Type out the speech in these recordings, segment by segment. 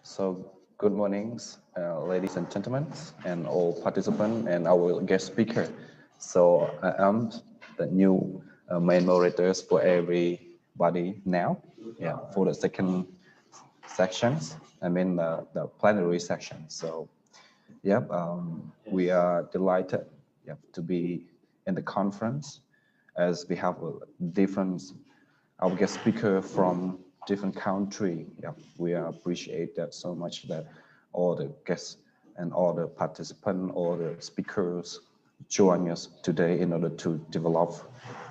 So, good mornings, ladies and gentlemen, and all participants and our guest speaker. So, I am the new main moderators for everybody now. Yeah, for the second sections. I mean the plenary section. So, yep, we are delighted, yep, to be in the conference as we have a different our guest speaker from different country. Yeah, we appreciate that so much that all the guests and all the participants, all the speakers join us today in order to develop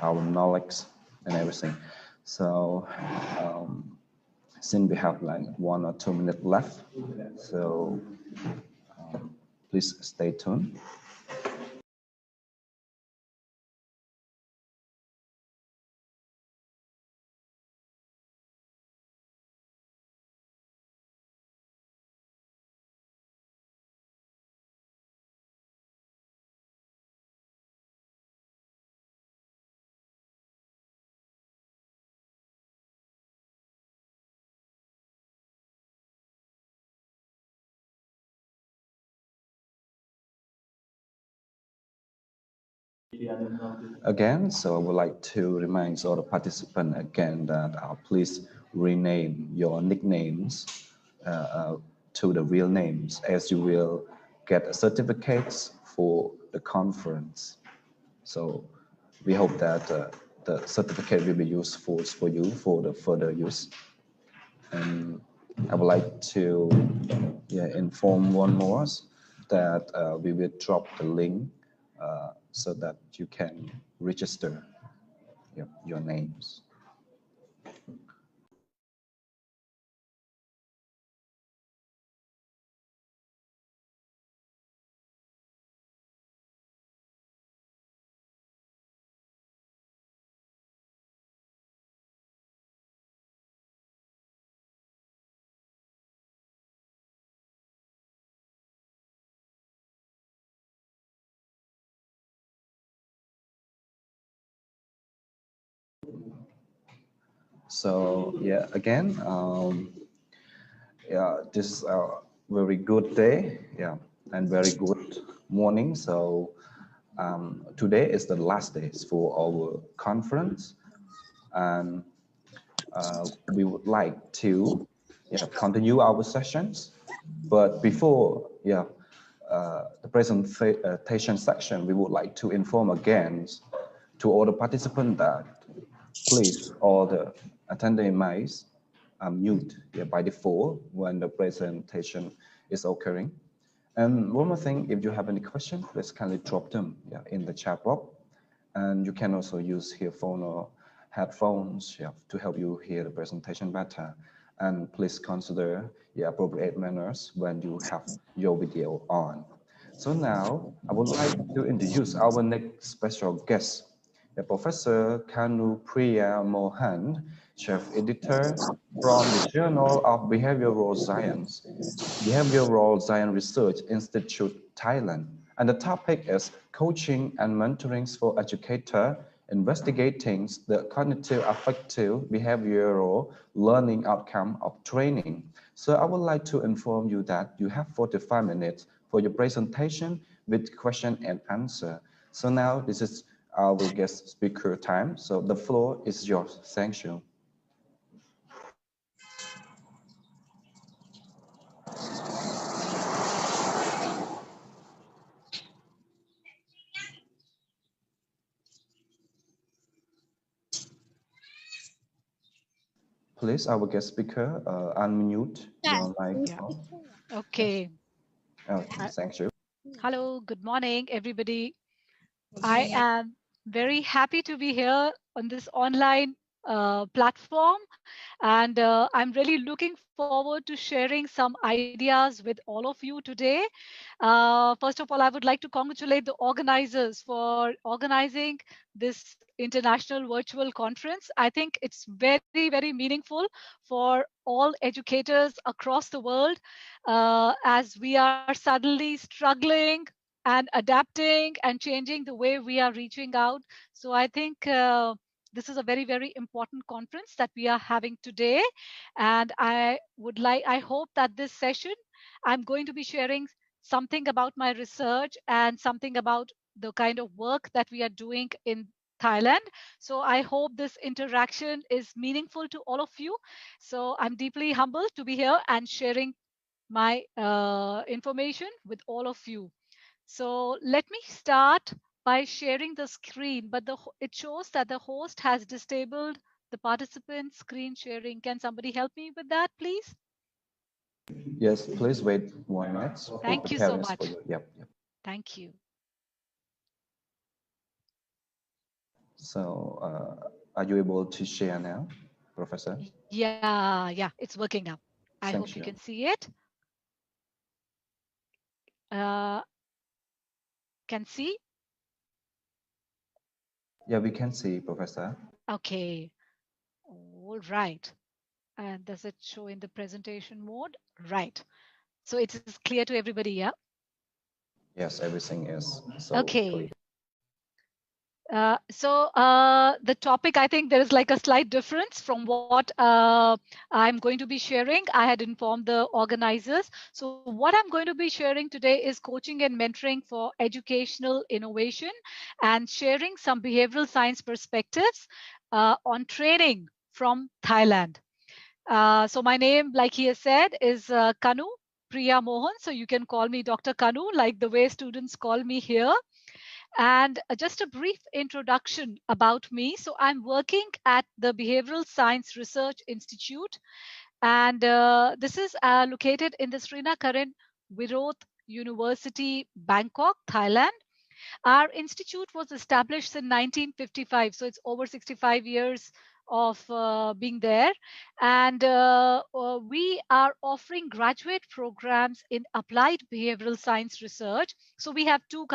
our knowledge and everything. So since we have like 1 or 2 minutes left, so please stay tuned. Again, so I would like to remind all the participants again that please rename your nicknames to the real names as you will get certificates for the conference. So we hope that the certificate will be useful for you for the further use. And I would like to inform one more that we will drop the link so that you can register your names. So yeah, again, this is a very good day, and very good morning. So today is the last day for our conference, and we would like to continue our sessions. But before the presentation section, we would like to inform again to all the participants that please all the attending mics mute by default when the presentation is occurring. And one more thing, if you have any questions, please kindly drop them in the chat box. And you can also use earphone or headphones to help you hear the presentation better. And please consider the appropriate manners when you have your video on. So now I would like to introduce our next special guest, Professor Kanu Priya Mohan, Chief Editor from the Journal of Behavioral Science, Behavioral Science Research Institute, Thailand. And the topic is coaching and mentoring for educator, investigating the cognitive affective behavioral learning outcome of training. So I would like to inform you that you have 45 minutes for your presentation with question and answer. So now this is our guest speaker time. So the floor is yours. Thank you. Please, our guest speaker, unmute your microphone. Okay. Thank you. Hello, good morning, everybody. I am very happy to be here on this online platform, and I'm really looking forward to sharing some ideas with all of you today. First of all, I would like to congratulate the organizers for organizing this international virtual conference. I think it's very, very meaningful for all educators across the world as we are suddenly struggling and adapting and changing the way we are reaching out. So I think this is a very, very important conference that we are having today. And I hope that this session, I'm going to be sharing something about my research and something about the kind of work that we are doing in Thailand. So I hope this interaction is meaningful to all of you. So I'm deeply humbled to be here and sharing my information with all of you. So let me start by sharing the screen, but it shows that the host has disabled the participant screen sharing. Can somebody help me with that, please? Yes, please wait 1 minute. Thank you so Preparing for much. you. Yep. Thank you. So, are you able to share now, Professor? Yeah, it's working now. I Thank hope you you. can see it. Can see? Yeah, we can see, Professor. Okay. All right. And does it show in the presentation mode? Right. So it is clear to everybody, yeah? Yes, everything is so Okay. clear. The topic, I think there is like a slight difference from what I'm going to be sharing. I had informed the organizers. So what I'm going to be sharing today is coaching and mentoring for educational innovation and sharing some behavioral science perspectives on training from Thailand. So my name, like he has said, is Kanu Priya Mohan. So you can call me Dr. Kanu, like the way students call me here. And just a brief introduction about me. So I'm working at the Behavioral Science Research Institute, and this is located in the Srinagar Viroth University, Bangkok, Thailand. Our institute was established in 1955, so it's over 65 years of being there. And we are offering graduate programs in applied behavioral science research. So we have two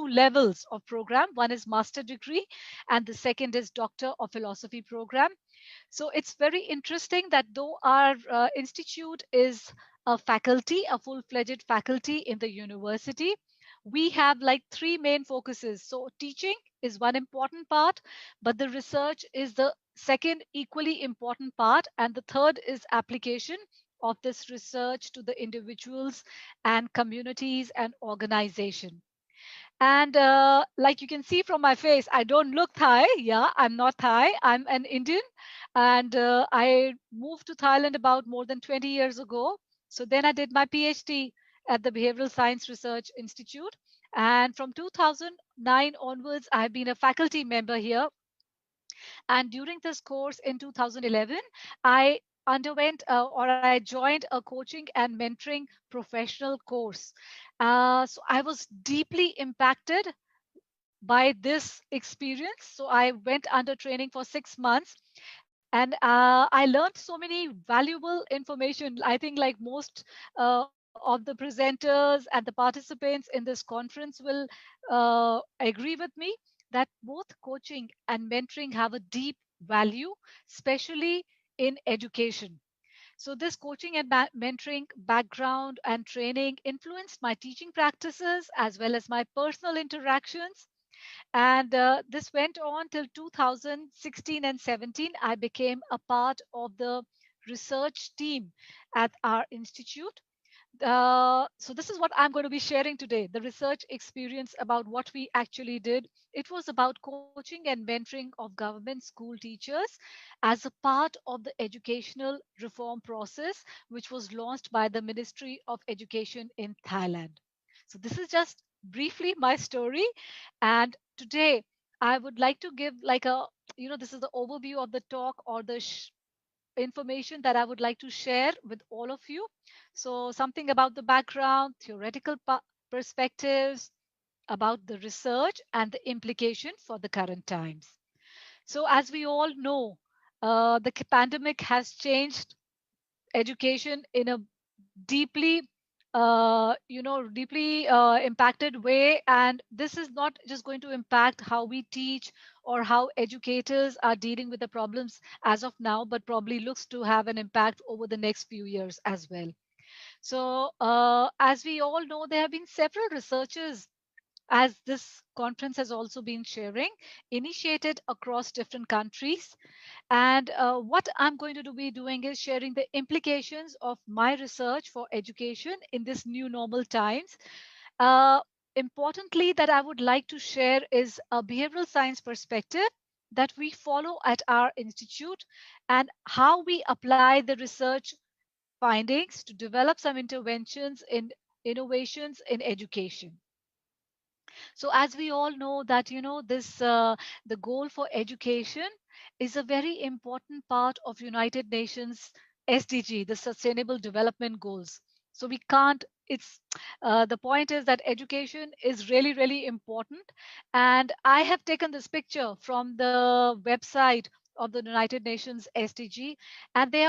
levels of program. One is master degree, and the second is doctor of philosophy program. So it's very interesting that though our institute is a full-fledged faculty in the university, we have like three main focuses. So teaching is one important part, but the research is the second equally important part. And the third is application of this research to the individuals and communities and organization. And like you can see from my face, I don't look Thai. Yeah, I'm not Thai. I'm an Indian. And I moved to Thailand about more than 20 years ago. So then I did my PhD at the Behavioral Science Research Institute. And from 2009 onwards, I've been a faculty member here. And during this course in 2011, I underwent or I joined a coaching and mentoring professional course. So I was deeply impacted by this experience. So I went under training for 6 months, and I learned so many valuable information. I think like most of the presenters and the participants in this conference will agree with me that both coaching and mentoring have a deep value, especially in education. So, this coaching and mentoring background and training influenced my teaching practices as well as my personal interactions. And this went on till 2016 and 17. I became a part of the research team at our institute. So this is what I'm going to be sharing today, the research experience about what we actually did. It was about coaching and mentoring of government school teachers as a part of the educational reform process, which was launched by the Ministry of Education in Thailand. So this is just briefly my story. And today I would like to give like this is the overview of the talk or the information that I would like to share with all of you. So, something about the background, theoretical perspectives about the research and the implication for the current times. So, as we all know, the pandemic has changed education in a deeply deeply impacted way, and this is not just going to impact how we teach or how educators are dealing with the problems as of now, but probably looks to have an impact over the next few years as well. So as we all know, there have been several researchers as this conference has also been sharing, initiated across different countries. And what I'm going to be doing is sharing the implications of my research for education in this new normal times. Uh, Importantly, that I would like to share is a behavioral science perspective that we follow at our institute, and how we apply the research findings to develop some interventions in innovations in education. So as we all know that this the goal for education is a very important part of United Nations SDG, the Sustainable Development Goals. So we can't. It's the point is that education is really really important, and I have taken this picture from the website of the United Nations SDG, and they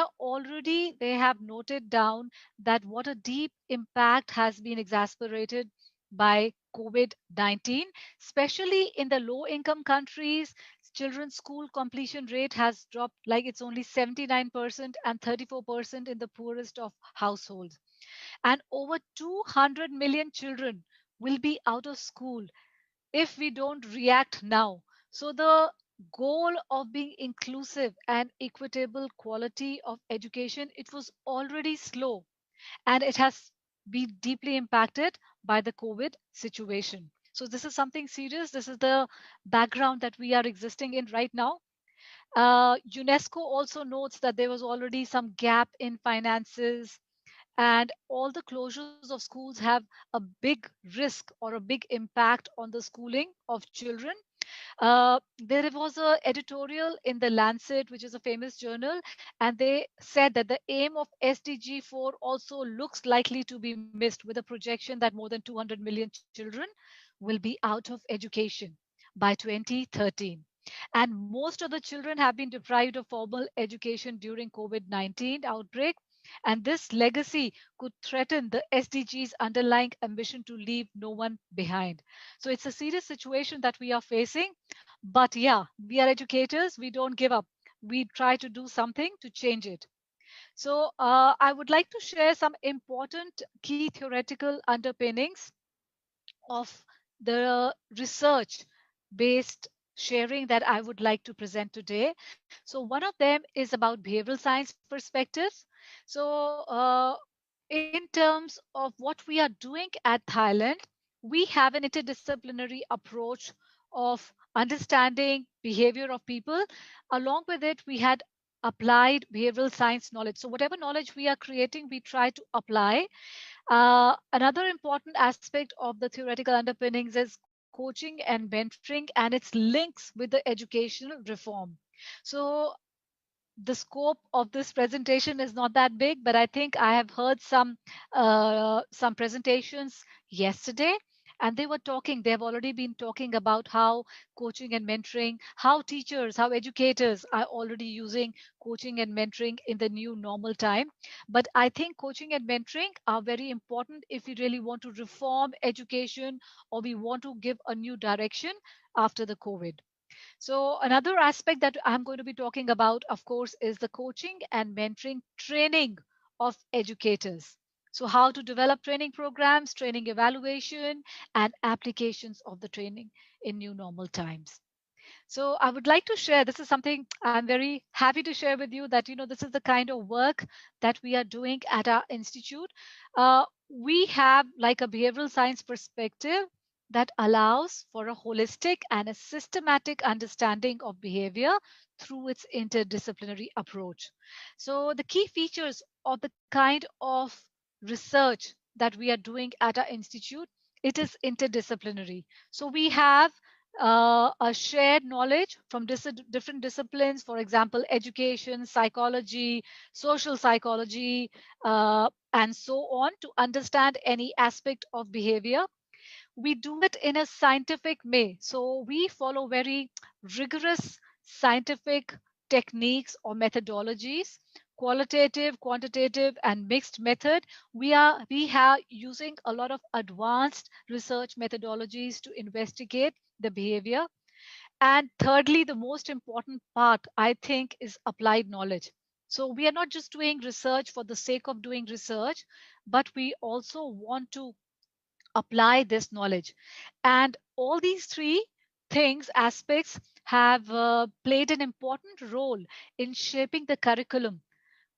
have noted down that what a deep impact has been exacerbated by COVID 19, especially in the low income countries. Children's school completion rate has dropped, like it's only 79% and 34% in the poorest of households. And over 200 million children will be out of school if we don't react now. So, the goal of being inclusive and equitable quality of education, it was already slow, and it has been deeply impacted by the COVID situation. So this is something serious. This is the background that we are existing in right now. UNESCO also notes that there was already some gap in finances, and all the closures of schools have a big risk or a big impact on the schooling of children. There was a editorial in the Lancet, which is a famous journal, and they said that the aim of SDG 4 also looks likely to be missed, with a projection that more than 200 million children will be out of education by 2013. And most of the children have been deprived of formal education during COVID-19 outbreak. And this legacy could threaten the SDG's underlying ambition to leave no one behind. So it's a serious situation that we are facing. But yeah, we are educators. We don't give up. We try to do something to change it. So I would like to share some important key theoretical underpinnings of the research based sharing that I would like to present today. So, one of them is about behavioral science perspectives. So, in terms of what we are doing at Thailand, we have an interdisciplinary approach of understanding behavior of people. Along with it, we had applied behavioral science knowledge. So, whatever knowledge we are creating, we try to apply. Another important aspect of the theoretical underpinnings is coaching and mentoring and its links with the educational reform. So, the scope of this presentation is not that big, but I think I have heard some presentations yesterday, and they have already been talking about how coaching and mentoring, how teachers, how educators are already using coaching and mentoring in the new normal time. But I think coaching and mentoring are very important if we really want to reform education, or we want to give a new direction after the COVID. So, another aspect that I'm going to be talking about, of course, is the coaching and mentoring training of educators. So, how to develop training programs, training evaluation, and applications of the training in new normal times. So, I would like to share, this is something I'm very happy to share with you, that, this is the kind of work that we are doing at our institute. We have like a behavioral science perspective that allows for a holistic and a systematic understanding of behavior through its interdisciplinary approach. So, the key features of the kind of research that we are doing at our institute, it is interdisciplinary. So, we have a shared knowledge from different disciplines, for example, education, psychology, social psychology, and so on, to understand any aspect of behavior. We do it in a scientific way. So we follow very rigorous scientific techniques or methodologies, qualitative, quantitative, and mixed method. We have using a lot of advanced research methodologies to investigate the behavior. And thirdly, the most important part, I think, is applied knowledge. So we are not just doing research for the sake of doing research, but we also want to apply this knowledge. And all these three things, aspects, have played an important role in shaping the curriculum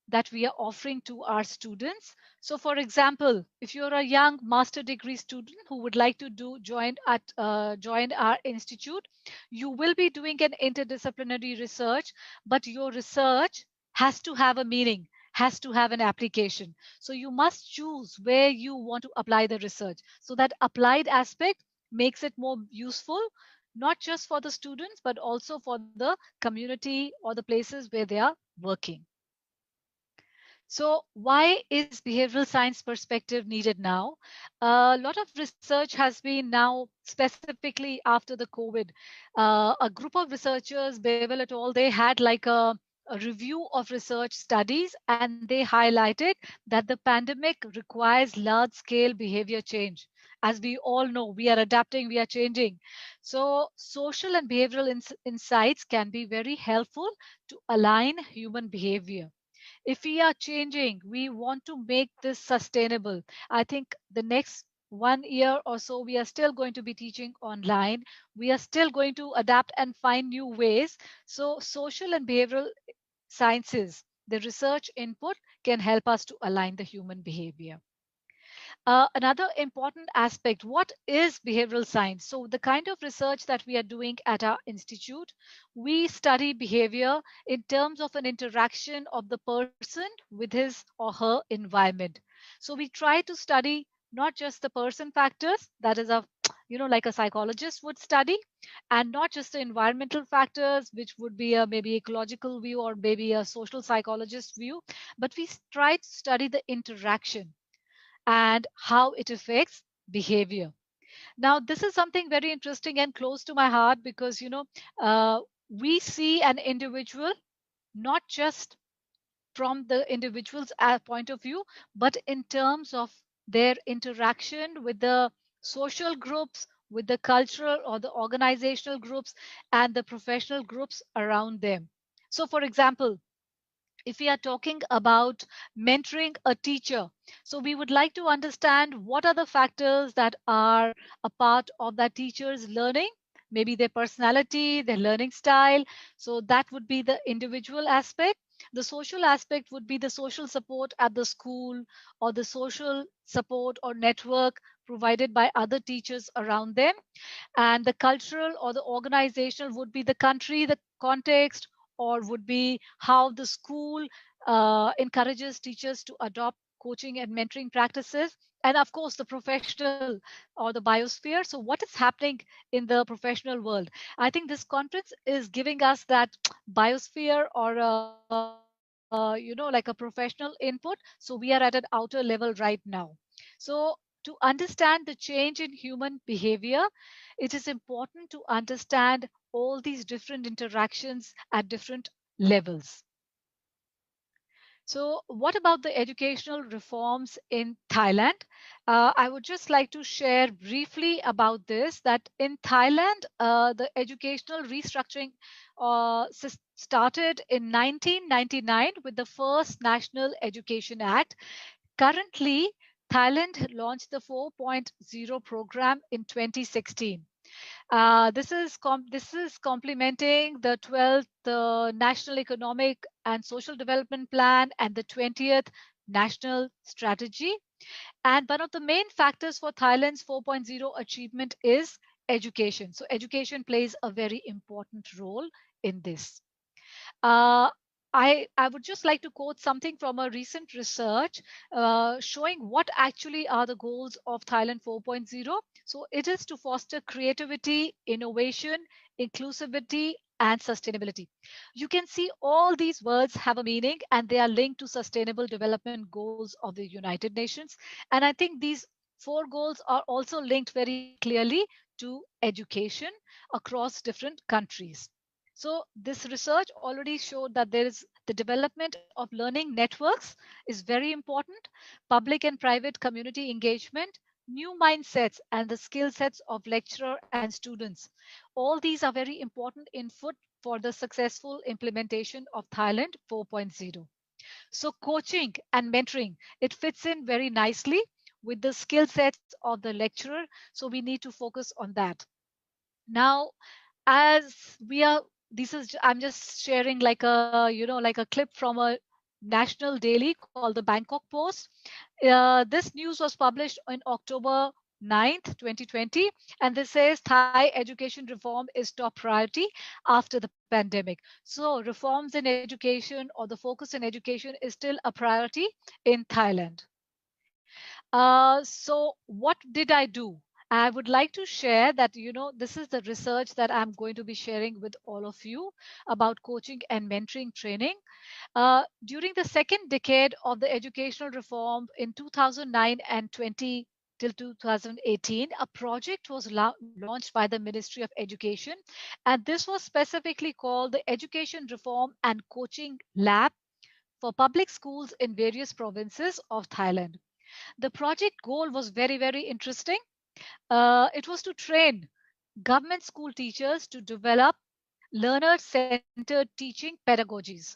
that we are offering to our students. So, for example, if you're a young master degree student who would like to join our institute, you will be doing an interdisciplinary research, but your research has to have a meaning, has to have an application. So you must choose where you want to apply the research. So that applied aspect makes it more useful, not just for the students, but also for the community or the places where they are working. So, why is behavioral science perspective needed now? A lot of research has been now, specifically after the COVID. A group of researchers, Bevel et al., they had like a review of research studies, and they highlighted that the pandemic requires large scale behavior change. As we all know, we are adapting, we are changing. So, social and behavioral insights can be very helpful to align human behavior. If we are changing, we want to make this sustainable. I think the next 1 year or so, we are still going to be teaching online. We are still going to adapt and find new ways. So, social and behavioral sciences, the research input can help us to align the human behavior. Another important aspect, what is behavioral science? So, the kind of research that we are doing at our institute, we study behavior in terms of an interaction of the person with his or her environment. So, we try to study not just the person factors, that is a like a psychologist would study, and not just the environmental factors, which would be a maybe ecological view or maybe a social psychologist view, but we try to study the interaction and how it affects behavior. Now, this is something very interesting and close to my heart because, we see an individual not just from the individual's point of view, but in terms of their interaction with the social groups, with the cultural or the organizational groups, and the professional groups around them. So, for example, if we are talking about mentoring a teacher, so we would like to understand what are the factors that are a part of that teacher's learning, maybe their personality, their learning style. So that would be the individual aspect. The social aspect would be the social support at the school or the social support or network provided by other teachers around them. And the cultural or the organizational would be the country, the context, or would be how the school encourages teachers to adopt coaching and mentoring practices. And of course, the professional or the biosphere. So, what is happening in the professional world? I think this conference is giving us that biosphere or like a professional input. So, we are at an outer level right now. So, to understand the change in human behavior, it is important to understand all these different interactions at different levels. So, what about the educational reforms in Thailand? I would just like to share briefly about this that in Thailand, the educational restructuring started in 1999 with the first National Education Act. Currently, Thailand launched the 4.0 program in 2016. This is complementing the 12th National Economic and Social Development Plan and the 20th National Strategy. And one of the main factors for Thailand's 4.0 achievement is education. So education plays a very important role in this. Uh, I would just like to quote something from a recent research showing what actually are the goals of Thailand 4.0. So it is to foster creativity, innovation, inclusivity, and sustainability. You can see all these words have a meaning and they are linked to sustainable development goals of the United Nations. And I think these four goals are also linked very clearly to education across different countries. So this research already showed that there is the development of learning networks is very important, public and private community engagement, new mindsets and the skill sets of lecturer and students. All these are very important input for the successful implementation of Thailand 4.0. So coaching and mentoring, it fits in very nicely. with the skill sets of the lecturer. So we need to focus on that. Now, as we are, I'm just sharing like a, like a clip from a national daily called the Bangkok Post. This news was published in October 9th, 2020, and this says Thai education reform is top priority after the pandemic. So reforms in education, or the focus in education, is still a priority in Thailand. So what did I do? I would like to share that, this is the research that I'm going to be sharing with all of you about coaching and mentoring training. During the second decade of the educational reform in 2009 and 20 till 2018, a project was launched by the Ministry of Education, and this was specifically called the Education Reform and Coaching Lab for public schools in various provinces of Thailand. The project goal was very, very interesting. It was to train government school teachers to develop learner centered teaching pedagogies.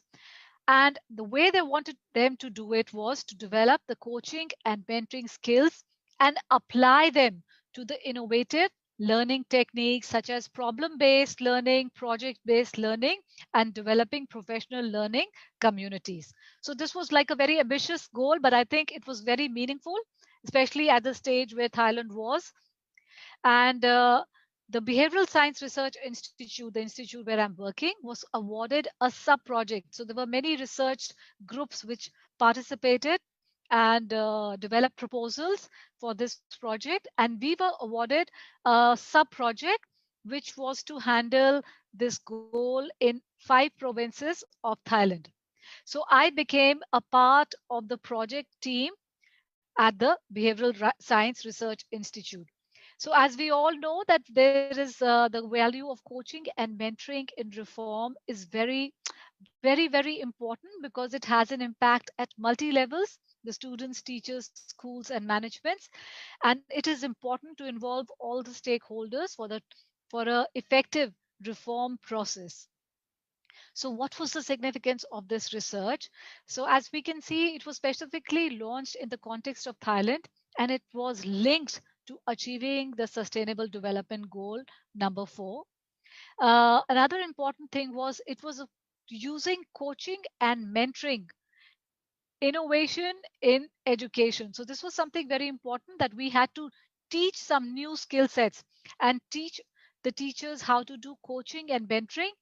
And the way they wanted them to do it was to develop the coaching and mentoring skills and apply them to the innovative learning techniques such as problem based learning, project based learning, and developing professional learning communities. So, this was like a very ambitious goal, but I think it was very meaningful, especially at the stage where Thailand was. And the Behavioral Science Research Institute, the institute where I'm working, was awarded a sub project. So there were many research groups which participated and developed proposals for this project. And we were awarded a sub project which was to handle this goal in 5 provinces of Thailand. So I became a part of the project team at the Science Research Institute. So, as we all know, that there is the value of coaching and mentoring in reform is very, very, very important because it has an impact at multi levels: the students, teachers, schools, and managements. And it is important to involve all the stakeholders for a effective reform process. So, what was the significance of this research? So, as we can see, it was specifically launched in the context of Thailand, and it was linked to achieving the Sustainable Development Goal number 4. Another important thing was it was using coaching and mentoring innovation in education. So, this was something very important, that we had to teach some new skill sets and teach the teachers how to do coaching and mentoring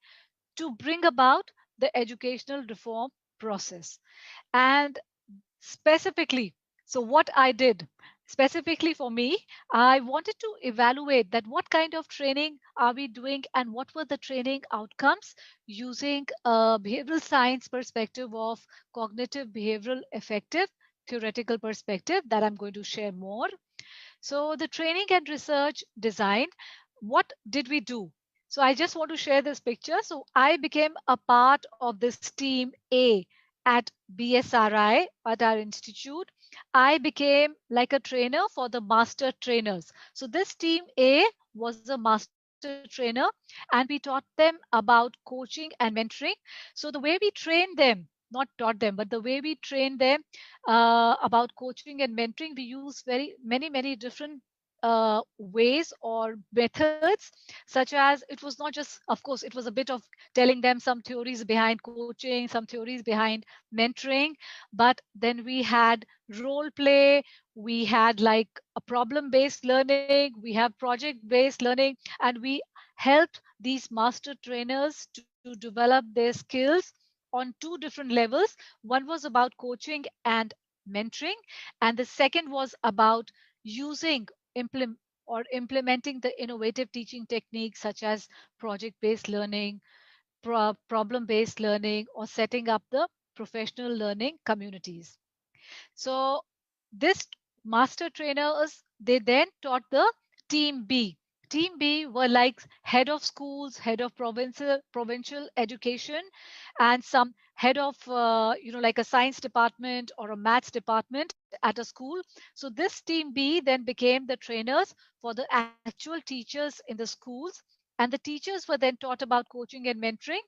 to bring about the educational reform process. And specifically, so what I did specifically for me, I wanted to evaluate that what kind of training are we doing and what were the training outcomes using a behavioral science perspective of cognitive behavioral effective theoretical perspective that I'm going to share more. So the training and research design, what did we do? So I just want to share this picture. So I became a part of this team A at BSRI at our institute. I became like a trainer for the master trainers. So this team A was a master trainer, and we taught them about coaching and mentoring. So the way we trained them, not taught them, but the way we trained them about coaching and mentoring, we use very many different ways or methods, such as it was not just, of course, it was a bit of telling them some theories behind coaching, some theories behind mentoring, but then we had role play, we had like a problem based learning, we have project based learning, and we helped these master trainers to develop their skills on 2 different levels. One was about coaching and mentoring, and the second was about using implementing the innovative teaching techniques such as project based learning, problem based learning, or setting up the professional learning communities. So this master trainers, they then taught the team B. Team B were like head of schools, head of provincial education, and some head of like a science department or a maths department at a school. So this team B then became the trainers for the actual teachers in the schools, and the teachers were then taught about coaching and mentoring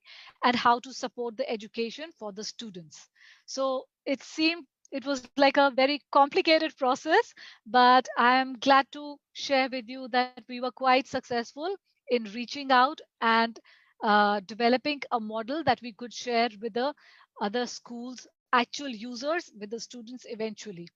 and how to support the education for the students. So it seemed it was like a very complicated process, but I am glad to share with you that we were quite successful in reaching out and developing a model that we could share with the other schools, actual users, with the students eventually.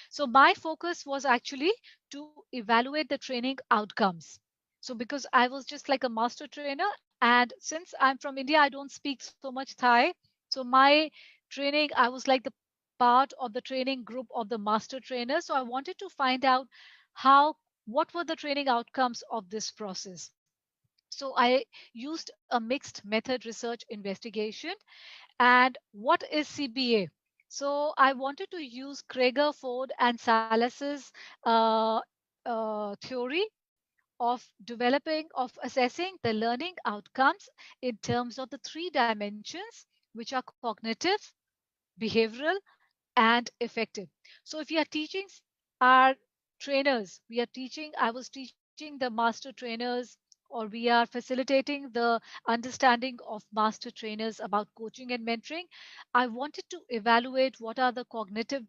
So my focus was actually to evaluate the training outcomes. So because I was just like a master trainer, and since I'm from India, I don't speak so much Thai. So my training, I was like the part of the training group of the master trainers. So I wanted to find out how, what were the training outcomes of this process. So I used a mixed method research investigation. And what is CBA? So I wanted to use Krager, Ford, and Salas's theory of developing, of assessing the learning outcomes in terms of the three dimensions, which are cognitive, behavioral, and effective. So if you are teaching our trainers, we are teaching, I was teaching the master trainers, or we are facilitating the understanding of master trainers about coaching and mentoring. I wanted to evaluate what are the cognitive,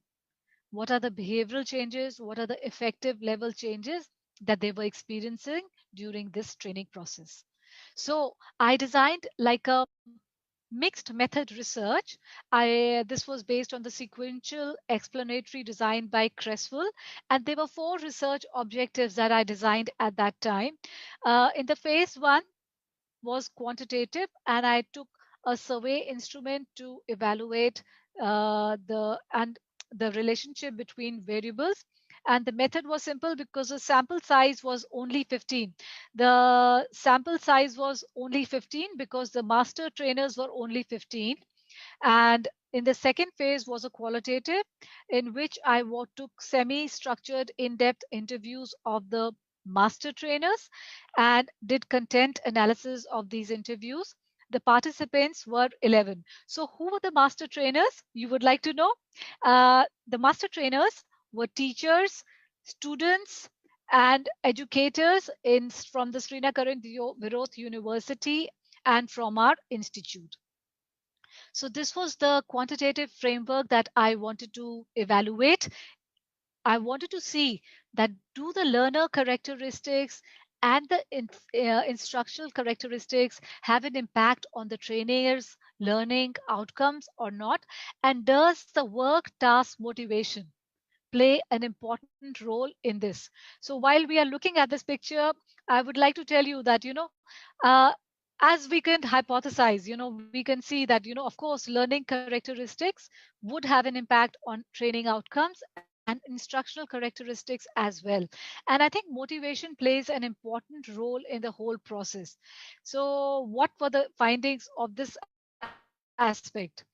what are the behavioral changes, what are the effective level changes that they were experiencing during this training process. So I designed like a mixed method research. This was based on the sequential explanatory design by Creswell, and there were four research objectives that I designed at that time. In the phase one was quantitative, and I took a survey instrument to evaluate the relationship between variables. And the method was simple because the sample size was only 15. The sample size was only 15 because the master trainers were only 15. And in the second phase was a qualitative, in which I took semi-structured in-depth interviews of the master trainers and did content analysis of these interviews. The participants were 11. So who were the master trainers? You would like to know? The master trainers were teachers, students, and educators from the Srinagar Viroth University and from our institute. So this was the quantitative framework that I wanted to evaluate. I wanted to see that do the learner characteristics and the instructional characteristics have an impact on the trainer's learning outcomes or not? And does the work task motivation play an important role in this? So while we are looking at this picture, I would like to tell you that, uh, as we can hypothesize, we can see that, of course, learning characteristics would have an impact on training outcomes and instructional characteristics as well. And I think motivation plays an important role in the whole process. So what were the findings of this aspect?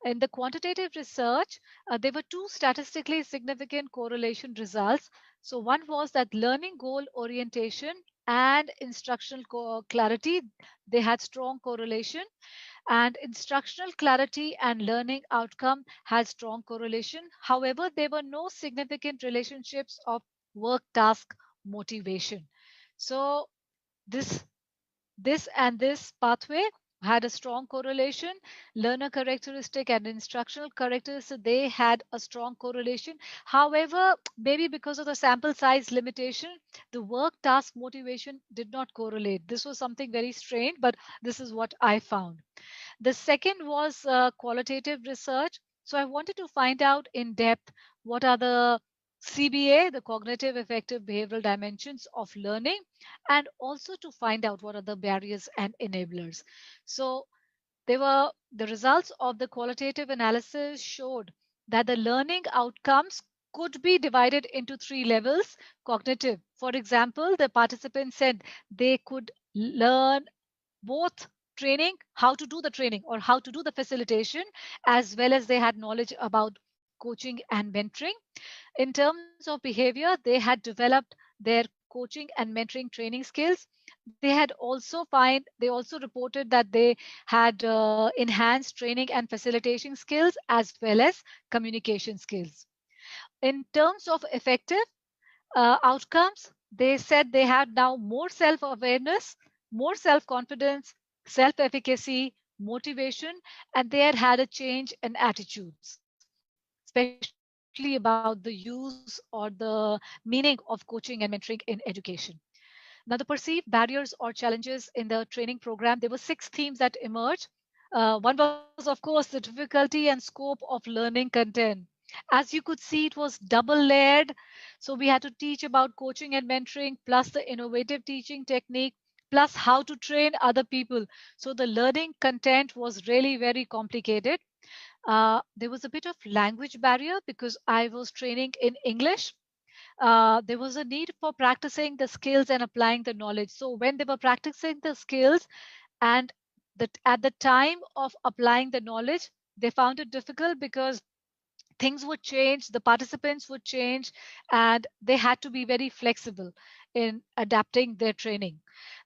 In the quantitative research, there were two statistically significant correlation results. So one was that learning goal orientation and instructional clarity, they had strong correlation, and instructional clarity and learning outcome had strong correlation. However, there were no significant relationships of work task motivation. So this this pathway had a strong correlation. Learner characteristic and instructional characteristic, they had a strong correlation. However, maybe because of the sample size limitation, the work task motivation did not correlate. This was something very strange, but this is what I found. The second was qualitative research. So I wanted to find out in depth what are the CBA, the cognitive affective behavioral dimensions of learning, and also to find out what are the barriers and enablers. So the results of the qualitative analysis showed that the learning outcomes could be divided into three levels. Cognitive, for example, the participants said they could learn both training, how to do the training or how to do the facilitation, as well as they had knowledge about coaching and mentoring. In terms of behavior, they had developed their coaching and mentoring training skills. They also reported that they had enhanced training and facilitation skills as well as communication skills. In terms of effective outcomes, they said they had now more self awareness, more self confidence, self efficacy, motivation, and they had had a change in attitudes, especially briefly about the use or the meaning of coaching and mentoring in education. Now, the perceived barriers or challenges in the training program, there were 6 themes that emerged. One was, of course, the difficulty and scope of learning content. As you could see, it was double layered. So we had to teach about coaching and mentoring, plus the innovative teaching technique, plus how to train other people. So the learning content was really very complicated. There was a bit of language barrier because I was training in English. There was a need for practicing the skills and applying the knowledge. So when they were practicing the skills and that at the time of applying the knowledge, they found it difficult because things would change, the participants would change, and they had to be very flexible in adapting their training.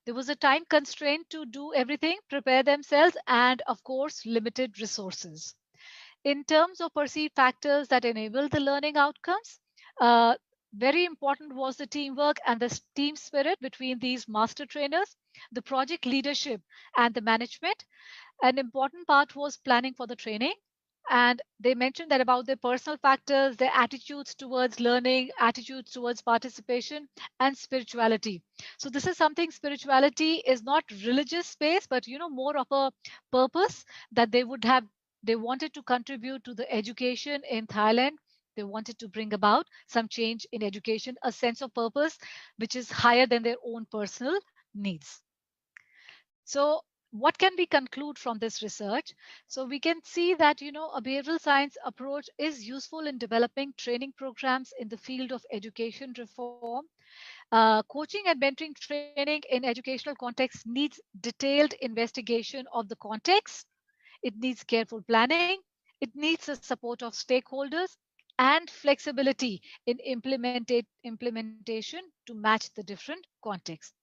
There was a time constraint to do everything, prepare themselves, and of course, limited resources. In terms of perceived factors that enable the learning outcomes, uh, very important was the teamwork and the team spirit between these master trainers, the project leadership and the management. An important part was planning for the training. And they mentioned that about their personal factors, their attitudes towards learning, attitudes towards participation, and spirituality. So this is something, spirituality is not religious space, but more of a purpose that they wanted to contribute to the education in Thailand. They wanted to bring about some change in education, a sense of purpose which is higher than their own personal needs. So what can we conclude from this research? So we can see that a behavioral science approach is useful in developing training programs in the field of education reform. Coaching and mentoring training in educational context needs detailed investigation of the context. It needs careful planning. It needs the support of stakeholders and flexibility in implementation to match the different contexts.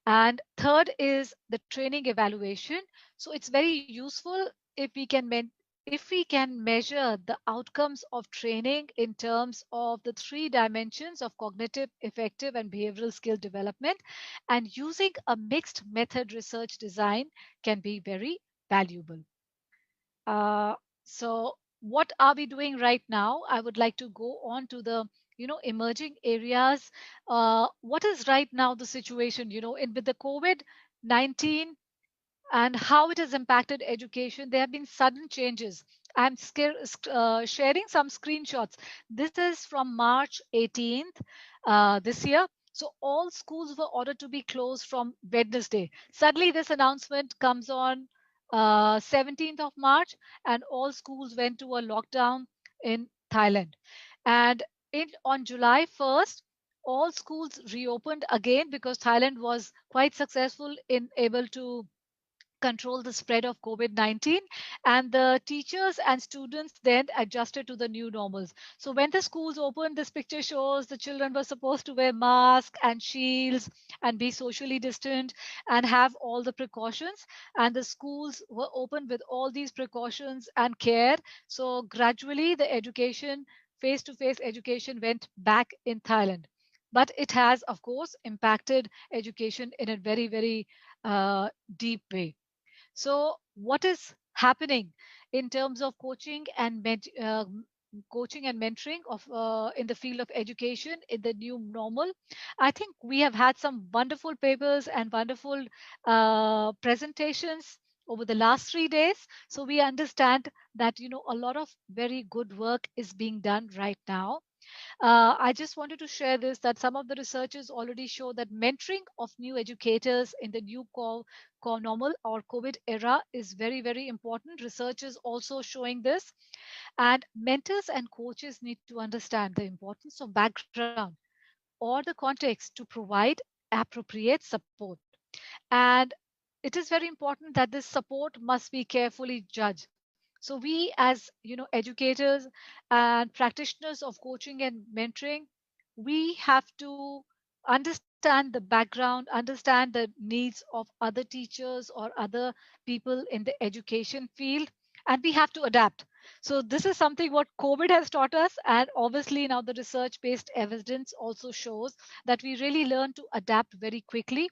And third is the training evaluation. So it's very useful if we can measure the outcomes of training in terms of the 3 dimensions of cognitive, effective, and behavioral skill development. And using a mixed method research design can be very valuable. Uh, so what are we doing right now? I would like to go on to the emerging areas. What is right now the situation in with the COVID-19 and how it has impacted education? There have been sudden changes. I'm sharing some screenshots. This is from March 18th this year. So all schools were ordered to be closed from Wednesday. Suddenly, this announcement comes on 17th of March, and all schools went to a lockdown in Thailand. And on July 1st, all schools reopened again because Thailand was quite successful in able to control the spread of COVID-19, and the teachers and students then adjusted to the new normals. So when the schools opened, this picture shows the children were supposed to wear masks and shields and be socially distant and have all the precautions, and the schools were opened with all these precautions and care. So gradually the education, face-to-face education, went back in Thailand. But it has, of course, impacted education in a very, very deep way. So, what is happening in terms of coaching and mentoring of in the field of education in the new normal? I think we have had some wonderful papers and wonderful presentations over the last 3 days. So we understand that a lot of very good work is being done right now. I just wanted to share this that some of the researchers already show that mentoring of new educators in the new core normal or COVID era is very, very important. Researchers also showing this. And mentors and coaches need to understand the importance of background or the context to provide appropriate support. And it is very important that this support must be carefully judged. So we as educators and practitioners of coaching and mentoring, we have to understand the background, understand the needs of other teachers or other people in the education field, and we have to adapt. So this is something what COVID has taught us, and obviously now the research based evidence also shows that we really learn to adapt very quickly,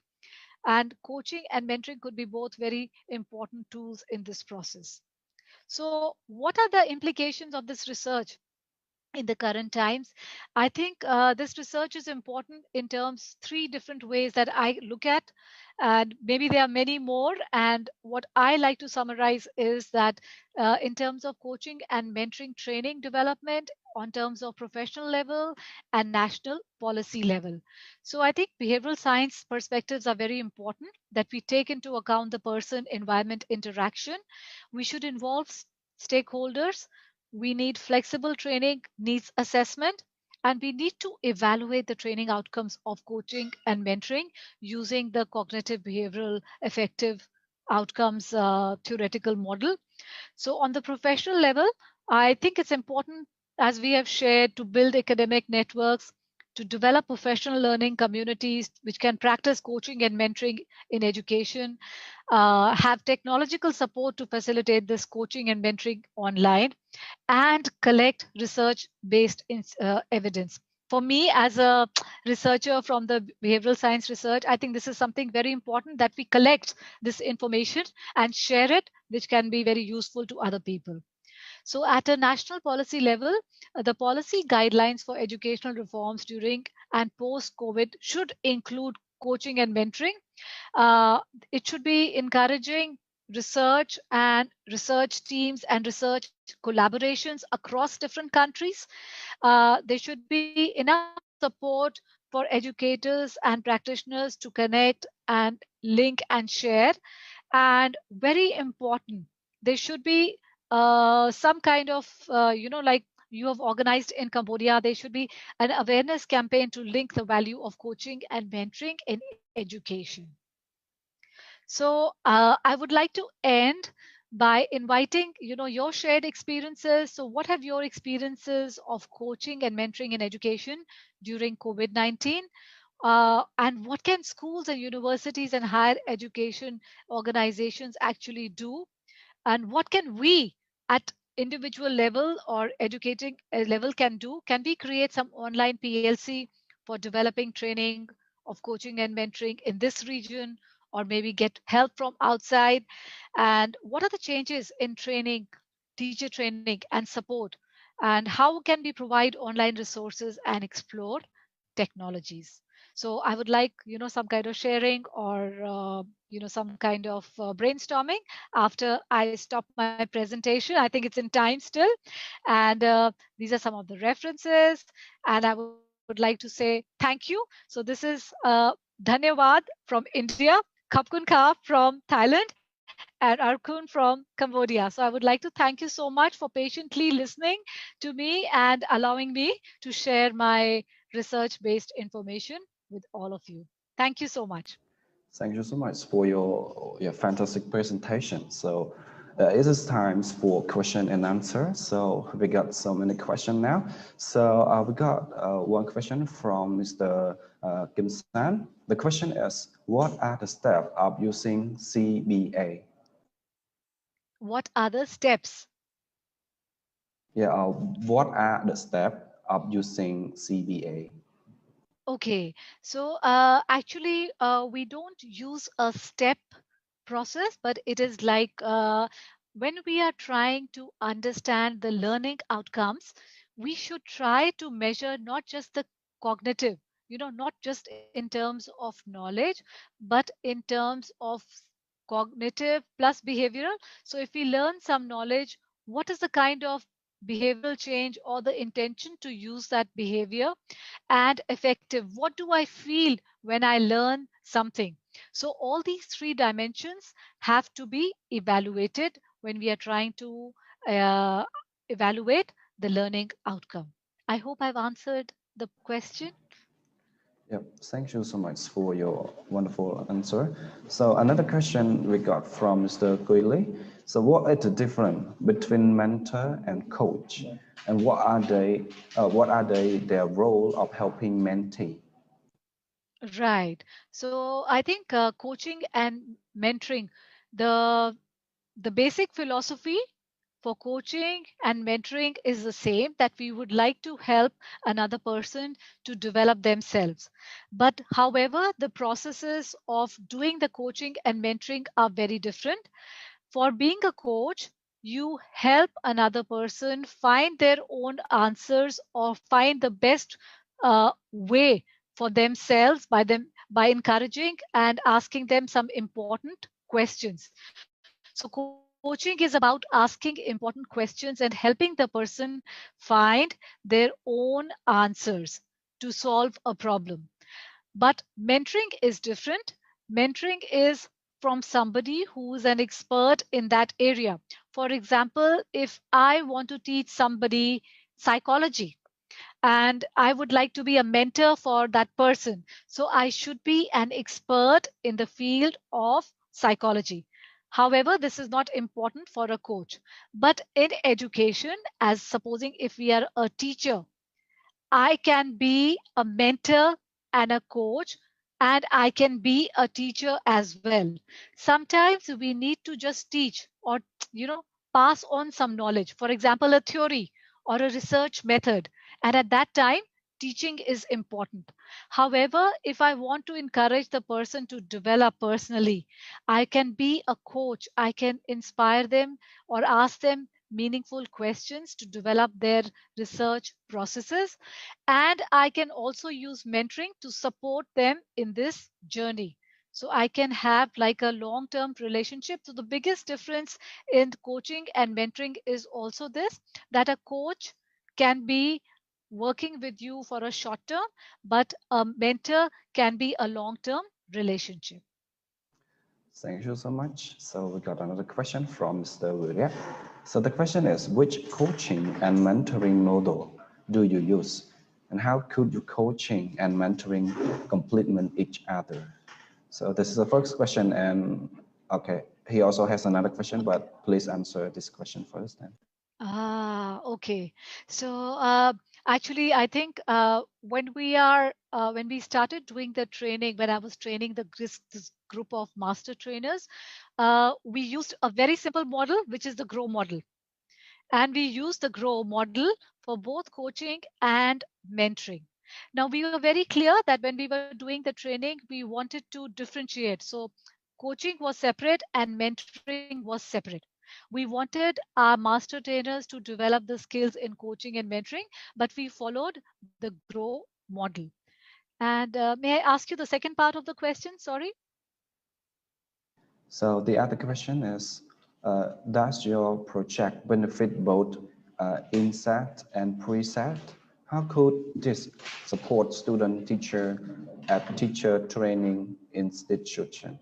and coaching and mentoring could be both very important tools in this process. So, what are the implications of this research? in the current times. I think this research is important in terms three different ways that I look at, and maybe there are many more. And what I like to summarize is that in terms of coaching and mentoring training development, on terms of professional level and national policy level. So I think behavioral science perspectives are very important, that we take into account the person environment interaction. We should involve stakeholders. We need flexible training, needs assessment, and we need to evaluate the training outcomes of coaching and mentoring using the cognitive behavioral effective outcomes theoretical model. So, on the professional level, I think it's important, as we have shared, to build academic networks, to develop professional learning communities which can practice coaching and mentoring in education, have technological support to facilitate this coaching and mentoring online, and collect research based evidence. For me, as a researcher from the behavioral science research, I think this is something very important, that we collect this information and share it, which can be very useful to other people. So, at a national policy level, the policy guidelines for educational reforms during and post COVID should include coaching and mentoring. uh, it should be encouraging research and research teams and research collaborations across different countries. There should be enough support for educators and practitioners to connect and link and share. And very important, there should be some kind of like you have organized in Cambodia, there should be an awareness campaign to link the value of coaching and mentoring in education. So I would like to end by inviting your shared experiences. So what have your experiences of coaching and mentoring in education during COVID-19? And what can schools and universities and higher education organizations actually do? And what can we at individual level or educating level can do? Can we create some online PLC for developing training of coaching and mentoring in this region, or maybe get help from outside? And what are the changes in training, teacher training and support, and how can we provide online resources and explore technologies? So I would like some kind of sharing, or some kind of brainstorming after I stop my presentation. I think it's in time still. And these are some of the references. And I would like to say thank you. So this is Dhanyawad from India, Khapkun Kha from Thailand, and Arkun from Cambodia. So I would like to thank you so much for patiently listening to me and allowing me to share my research-based information with all of you. Thank you so much. Thank you so much for your fantastic presentation. So it is time for question and answer. So we got so many questions now. So we got one question from Mr. Kim San. The question is, what are the steps of using CBA? What are the steps? Yeah, what are the steps of using CBA? Okay, so actually, we don't use a step process, but it is like when we are trying to understand the learning outcomes, we should try to measure not just the cognitive, not just in terms of knowledge, but in terms of cognitive plus behavioral. So if we learn some knowledge, what is the kind of behavioral change or the intention to use that behavior? And effective, what do I feel when I learn something? So all these three dimensions have to be evaluated when we are trying to uh, evaluate the learning outcome. I hope I've answered the question. Yep, thank you so much for your wonderful answer. So another question we got from Mr. Guili. So what is the difference between mentor and coach, and what are they their role of helping mentee? Right. So I think coaching and mentoring, the basic philosophy for coaching and mentoring is the same, that we would like to help another person to develop themselves. But however, the processes of doing the coaching and mentoring are very different. For being a coach, you help another person find their own answers or find the best way for themselves by encouraging and asking them some important questions. So coaching is about asking important questions and helping the person find their own answers to solve a problem. But mentoring is different. Mentoring is from somebody who's an expert in that area. For example, if I want to teach somebody psychology and I would like to be a mentor for that person, so I should be an expert in the field of psychology. However, this is not important for a coach. But in education, as supposing if we are a teacher, I can be a mentor and a coach, and I can be a teacher as well. Sometimes we need to just teach or, you know, pass on some knowledge. For example, a theory or a research method. And at that time, teaching is important. However, if I want to encourage the person to develop personally, I can be a coach. I can inspire them or ask them meaningful questions to develop their research processes, and I can also use mentoring to support them in this journey. So I can have like a long term relationship. So the biggest difference in coaching and mentoring is also this, that a coach can be working with you for a short term, but a mentor can be a long term relationship. Thank you so much. So we got another question from Mr. William. So the question is, which coaching and mentoring model do you use? And how could your coaching and mentoring complement each other? So this is the first question. And okay, he also has another question, but please answer this question first then. Okay. So actually, I think when we started doing the training, when I was training this group of master trainers, we used a very simple model, which is the GROW model, and we used the GROW model for both coaching and mentoring. Now we were very clear that when we were doing the training, we wanted to differentiate. So coaching was separate and mentoring was separate. We wanted our master trainers to develop the skills in coaching and mentoring, but we followed the GROW model. And may I ask you the second part of the question? Sorry. So the other question is, does your project benefit both inset and preset? How could this support student teacher at teacher training institution?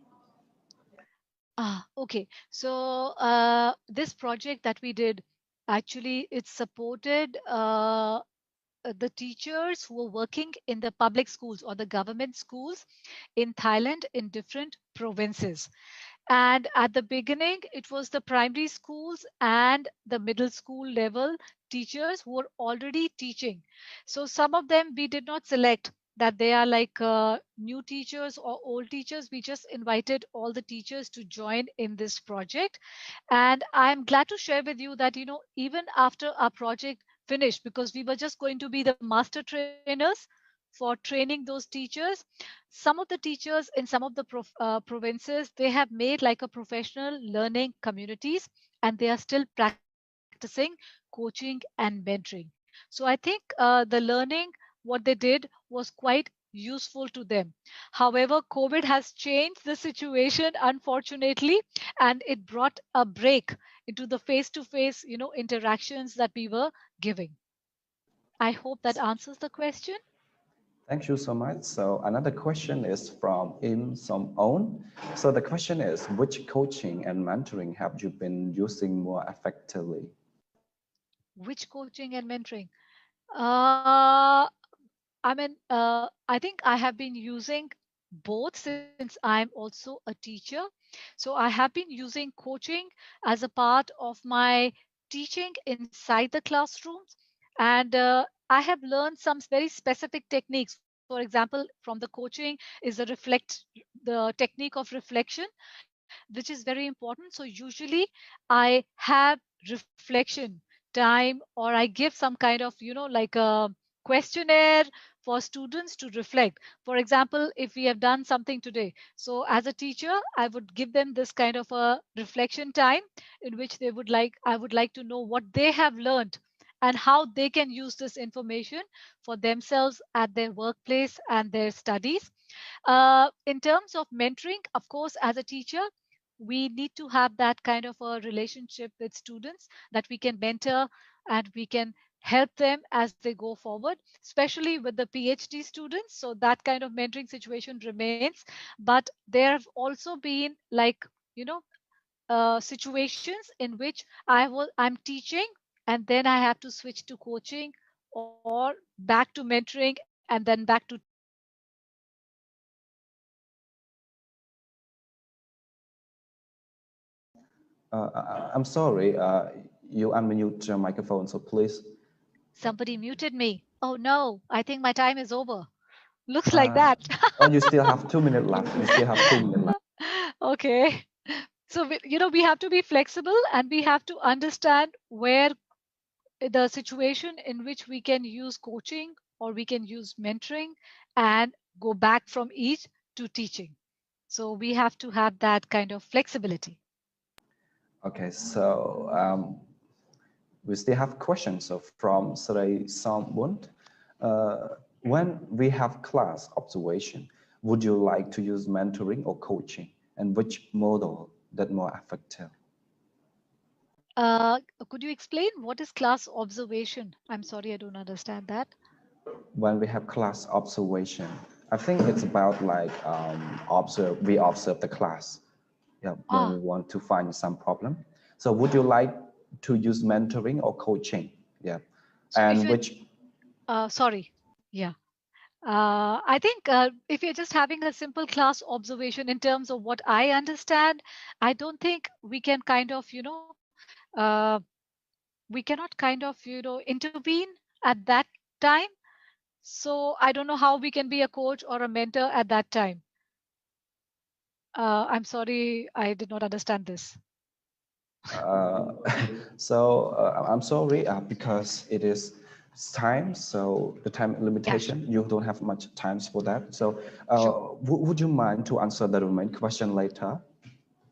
Okay. So this project that we did, actually, it supported the teachers who were working in the public schools or the government schools in Thailand in different provinces. And at the beginning, it was the primary schools and the middle school level teachers who were already teaching. So some of them we did not select that they are like new teachers or old teachers. We just invited all the teachers to join in this project. And I'm glad to share with you that, even after our project finished, because we were just going to be the master trainers for training those teachers, some of the teachers in some of the provinces, they have made like a professional learning communities, and they are still practicing coaching and mentoring. So I think the learning, what they did was quite useful to them. However, COVID has changed the situation, unfortunately, and it brought a break into the face to face interactions that we were giving. I hope that answers the question. Thank you so much. So another question is from Im Som On. So the question is, which coaching and mentoring have you been using more effectively? Which coaching and mentoring? Uh, I think I have been using both since I'm also a teacher. So I have been using coaching as a part of my teaching inside the classrooms. And I have learned some very specific techniques. For example, from the coaching is the technique of reflection, which is very important. So usually I have reflection time, or I give some kind of, like a questionnaire for students to reflect. For example, if we have done something today, so as a teacher, I would give them this kind of a reflection time in which I would like to know what they have learned and how they can use this information for themselves at their workplace and their studies. In terms of mentoring, of course, as a teacher, we need to have that kind of a relationship with students that we can mentor and we can help them as they go forward, especially with the PhD students. So that kind of mentoring situation remains. But there have also been situations in which I'm teaching and then I have to switch to coaching or back to mentoring and then back to teaching. So that kind of situation remains. I'm sorry, you unmute your microphone, so please. Somebody muted me. Oh no, I think my time is over. Looks like Uh, that. oh, you still have 2 minutes left. You still have 2 minutes left. Okay. So, we have to be flexible and we have to understand where the situation in which we can use coaching or we can use mentoring and go back from each to teaching. So we have to have that kind of flexibility. Okay, so we still have questions. So from Saray Samwund, when we have class observation, would you like to use mentoring or coaching, and which model that more effective? Could you explain what is class observation? I'm sorry, I don't understand that. When we have class observation, I think it's about like we observe the class. Yeah, when we want to find some problem. So would you like to use mentoring or coaching? Yeah, So and which? sorry, yeah. I think if you're just having a simple class observation in terms of what I understand, I don't think we can uh, we cannot intervene at that time. So I don't know how we can be a coach or a mentor at that time. I'm sorry, I did not understand this. Uh, so I'm sorry because it is time. So the time limitation, you don't have much time for that. So Sure. would you mind to answer the remaining question later?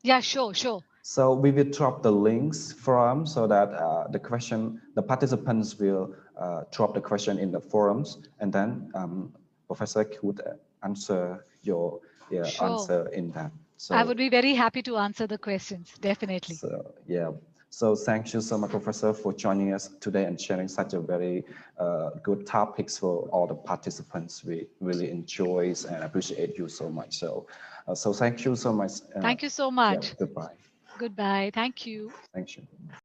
Yeah, sure. So we will drop the links from so that the participants will drop the question in the forums, and then Professor could answer your Sure. answer in that. I would So be very happy to answer the questions, definitely. so yeah. So thank you so much, Professor, for joining us today and sharing such a very good topics for all the participants. We really enjoy and appreciate you so much. So thank you so much. Thank you so Yeah, much. goodbye. Goodbye. Thank you. Thank you.